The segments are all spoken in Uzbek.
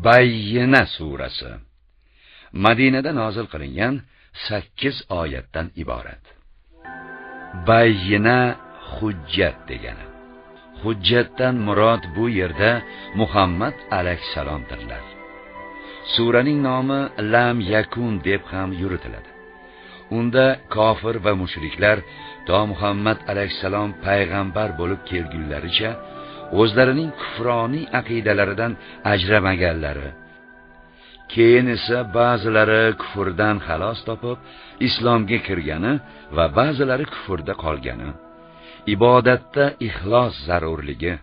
Bayyina surasi Madinada nozil qilingan 8 oyatdan iborat. Bayyina hujjat degani. Hujjatdan murod bu yerda Muhammad alayhisalomdirlar. Suraning nomi Lam Yakun deb ham yuritiladi. Unda kofir va mushriklar to Muhammad alayhisalom payg'ambar bo'lib kelgunlaricha o'zlarining kufroniy aqidalaridan ajramaganlari, keyin esa ba'zilari kufrdan xalos topib islomga kirgani va ba'zilari kufrda qolgani, ibodatda ixlos zarurligi,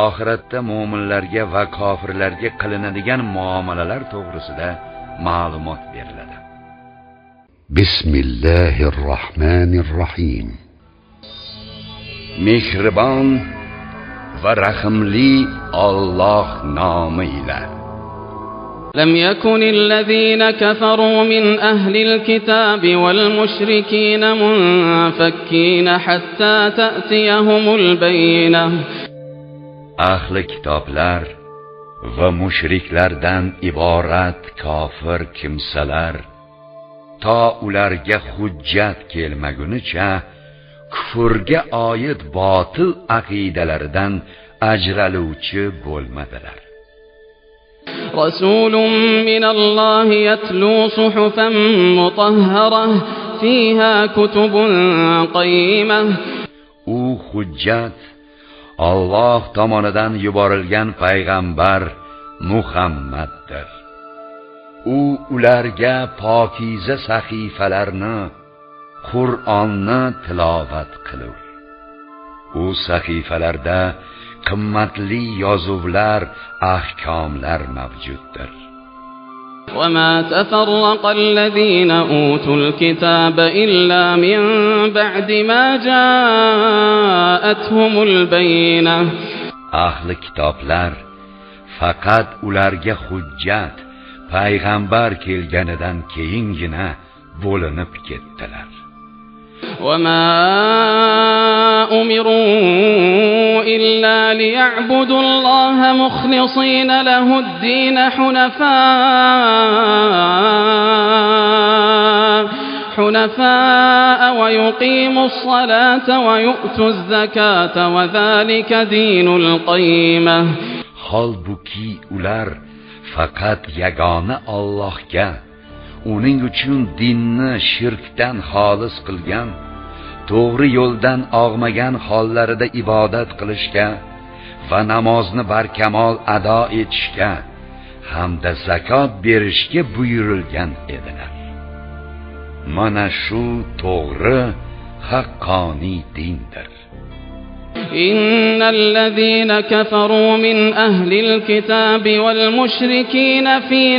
oxiratda mu'minlarga va kofirlarga qilinadigan muomalalar to'g'risida ma'lumot beriladi. Bismillahirrohmanirrohim. Mehribon va rahimli Alloh nomi ila. لم يكن الذين كفروا من أهل الكتاب والمشركين منفكين حتى تأتيهم البينة. Ahli kitoblar va mushriklardan iborat kofir kimsalar to ularga hujjat kelmagunicha kufrga oid botil aqidalaridan ajraluvchi bo'lmadilar. رسول من الله يتلو صحفا مطهرة فيها كتب قيمة. U hujjat Alloh tomonidan yuborilgan payg'ambar Muhammaddir. U ularga pokiza sahifalarni, Qur'onni tilovat qilur. U sahifalarda qimmatli yozuvlar, ahkomlar mavjuddir. وما تفرق الذين أوتوا الكتاب إلا من بعد ما جاءتهم البينة. Ahli kitoblar faqat ularga hujjat, payg'ambar kelganidan keyingina bo'linib ketdilar. وما أمروا إلا ليعبدوا الله مخلصين له الدين حنفاء ويقيموا الصلاة ويؤتوا الزكاة وذلك دين القيمة. Holbuki ular faqat yagona Allohga, uning uchun dinni shirkdan xolis qilgan, to'g'ri yo'ldan og'magan hollarida ibodat qilishga va namozni barkamol ado etishga hamda zakot berishga buyurilgan edilar. Mana shu to'g'ri, haqqoniy dindir. إن الذين كفروا من أهل الكتاب والمشركين في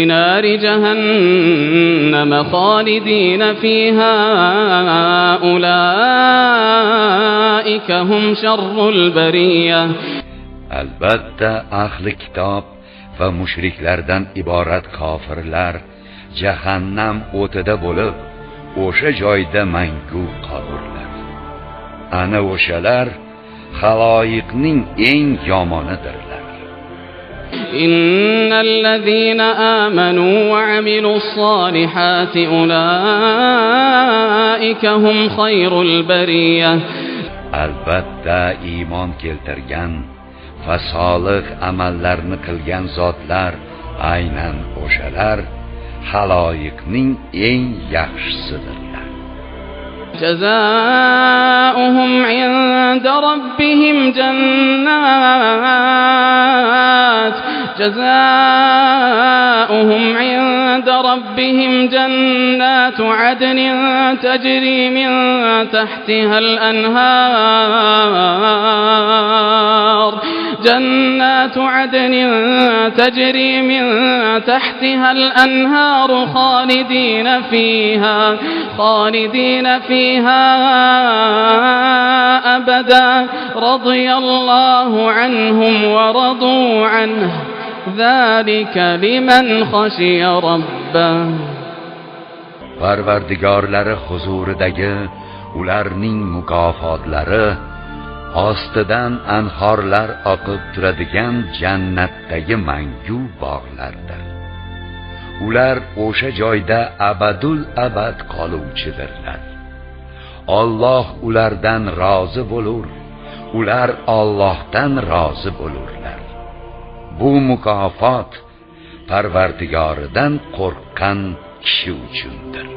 نار جهنم خالدين فيها أولئك هم شر البرية. Albatta ahli kitob va mushriklardan iborat kofirlar jahannam o'tida bo'lib, o'sha joyda mangu qolurlar. Ana o'shalar xaloyiqning eng yomonidirlar. إن الذين آمنوا وعملوا الصالحات أولئك هم خير البرية. Albatta iymon keltirgan va solih amallarni qilgan zotlar aynan o'shalar xaloyiqning eng yaxshisidirlar. جزاؤهم عند ربهم جنات عدن تجري من تحتها الأنهار. جنات عدن تجري من تحتها الأنهار خالدين فيها أبدا رضي الله عنهم ورضوا عنه ذلك لمن خشي ربه. Parvardigorlari huzuridagi ularning mukofotlari ostidan anhorlar oqib turadigan jannatdagi mangu bog'lardir. Ular o'sha joyda abadul abad qoluvchidirlar. Alloh ulardan rozi bo'lur, ular Allohdan rozi bo'lurlar. Bu mukofot Parvardigoridan qo'rqqan kishi uchundir.